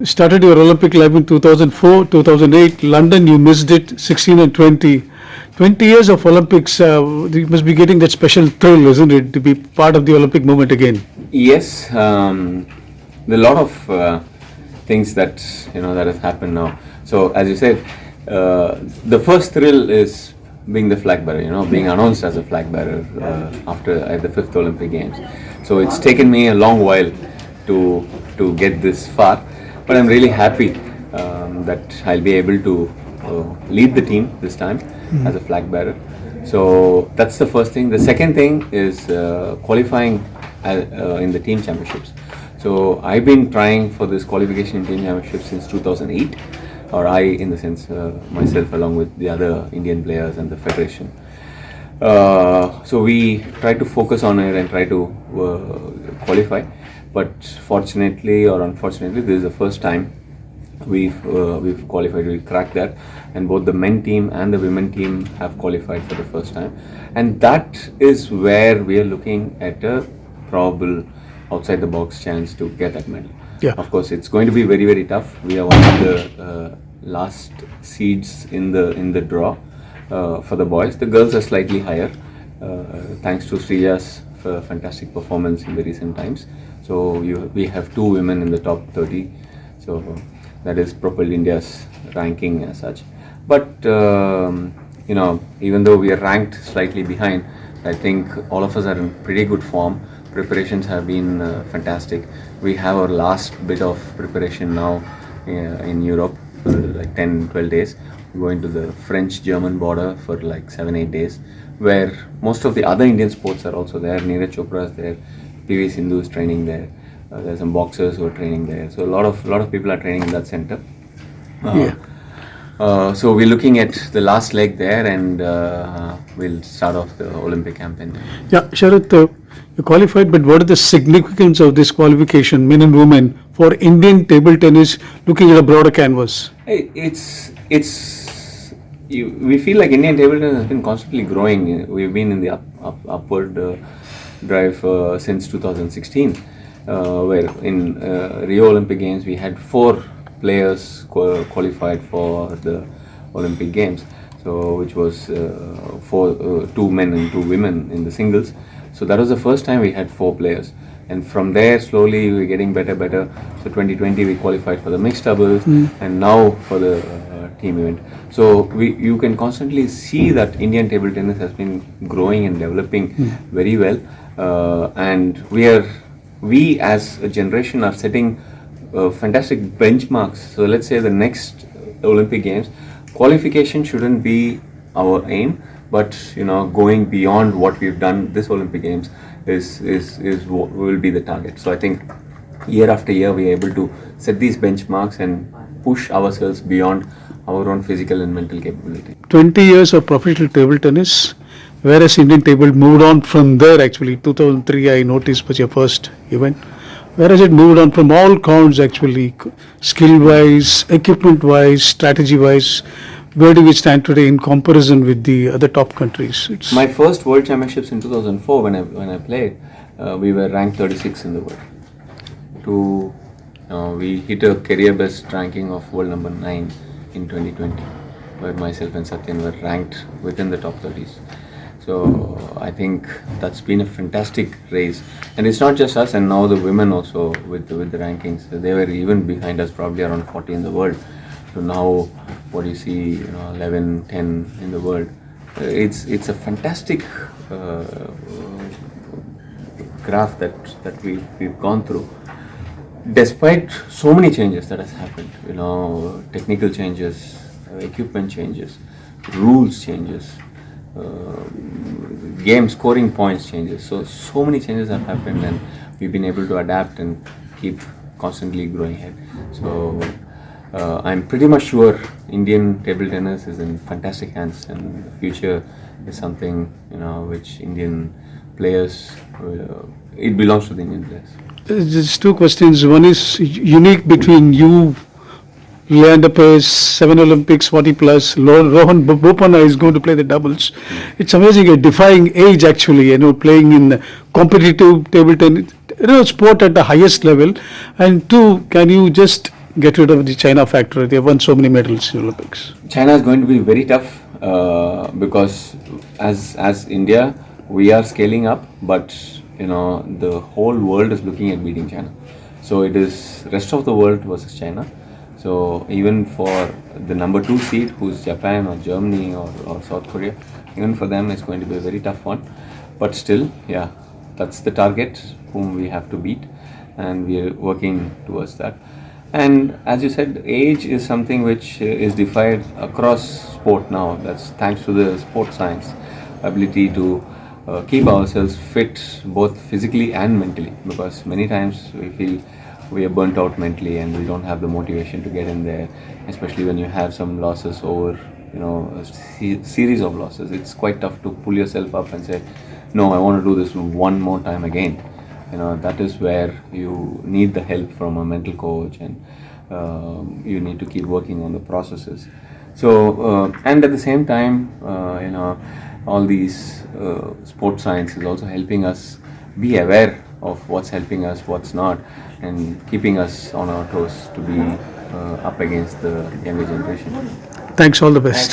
Started your Olympic life in 2004, 2008, London, you missed it, 16 and 20. 20 years of Olympics, you must be getting that special thrill, isn't it, to be part of the Olympic moment again? Yes, there are a lot of things that that has happened now. So as you said, the first thrill is being the flag bearer. Being announced as a flag bearer after at the fifth Olympic Games. So it's taken me a long while to get this far, but I'm really happy that I'll be able to lead the team this time as a flag bearer. So that's the first thing. The second thing is qualifying in the team championships. So I've been trying for this qualification in team championships since 2008, or I, in the sense, myself along with the other Indian players and the federation. So we try to focus on it and try to qualify. But fortunately or unfortunately, this is the first time we've qualified. We cracked that, and both the men team and the women team have qualified for the first time. And that is where we are looking at a probable outside the box chance to get that medal. Yeah. Of course, it's going to be very, very tough. We are one of the last seeds in the draw for the boys. The girls are slightly higher, thanks to Srija's fantastic performance in the recent times. So we have two women in the top 30. So that is propelled India's ranking as such. But even though we are ranked slightly behind, I think all of us are in pretty good form. Preparations have been fantastic. We have our last bit of preparation now in Europe for like 10-12 days. We're going to the French-German border for like 7-8 days, where most of the other Indian sports are also there. Neeraj Chopra is there, PV Sindhu is training there. There's some boxers who are training there. So a lot of people are training in that center. So we're looking at the last leg there, and we'll start off the Olympic campaign. Yeah, Sharath, you qualified, but what is the significance of this qualification, men and women, for Indian table tennis looking at a broader canvas? We feel like Indian table tennis has been constantly growing. We've been in the upward drive since 2016, where in Rio Olympic Games we had 4 players qualified for the Olympic Games, so which was 2 men and 2 women in the singles. So that was the first time we had 4 players, and from there slowly we're getting better. So 2020 we qualified for the mixed doubles, and now for the team event. So you can constantly see that Indian table tennis has been growing and developing very well, and we as a generation are setting fantastic benchmarks. So let's say the next Olympic Games, qualification shouldn't be our aim, but going beyond what we've done this Olympic Games is what will be the target. So I think year after year we are able to set these benchmarks and push ourselves beyond our own physical and mental capability. 20 years of professional table tennis, whereas Indian table moved on from there. Actually 2003 I noticed was your first event, whereas it moved on from all counts, actually, skill wise, equipment wise, strategy wise. Where do we stand today in comparison with the other top countries? My first World Championships in 2004, when I played, we were ranked 36 in the world. We hit a career best ranking of world number 9 in 2020, where myself and Satyan were ranked within the top 30s. So I think that's been a fantastic race, and it's not just us. And now the women also with the rankings, they were even behind us, probably around 40 in the world. So now, what do you see? 11, 10 in the world. It's a fantastic graph that we've gone through. Despite so many changes that has happened, technical changes, equipment changes, rules changes, game scoring points changes. So many changes have happened, and we've been able to adapt and keep constantly growing ahead. So I'm pretty much sure Indian table tennis is in fantastic hands, and the future is something which Indian players, it belongs to the Indian players. There's 2 questions. One is unique between you, Leander Paes, 7 Olympics, 40 plus. Rohan Bopanna is going to play the doubles. It's amazing, a defying age actually, playing in competitive table tennis, sport at the highest level. And 2, can you just get rid of the China factor? They won so many medals in Olympics. China is going to be very tough because as India we are scaling up, but the whole world is looking at beating China. So it is rest of the world versus China. So even for the number 2 seed, who's Japan or Germany or South Korea, even for them it's going to be a very tough one. But still, yeah, that's the target whom we have to beat, and we are working towards that. And as you said, age is something which is defined across sport now. That's thanks to the sport science ability to keep ourselves fit both physically and mentally, because many times we feel we are burnt out mentally and we don't have the motivation to get in there, especially when you have some losses over a series of losses. It's quite tough to pull yourself up and say, no, I want to do this one more time again. That is where you need the help from a mental coach, and you need to keep working on the processes. So and at the same time, all these sports science is also helping us be aware of what's helping us, what's not, and keeping us on our toes to be up against the younger generation. Thanks, all the best.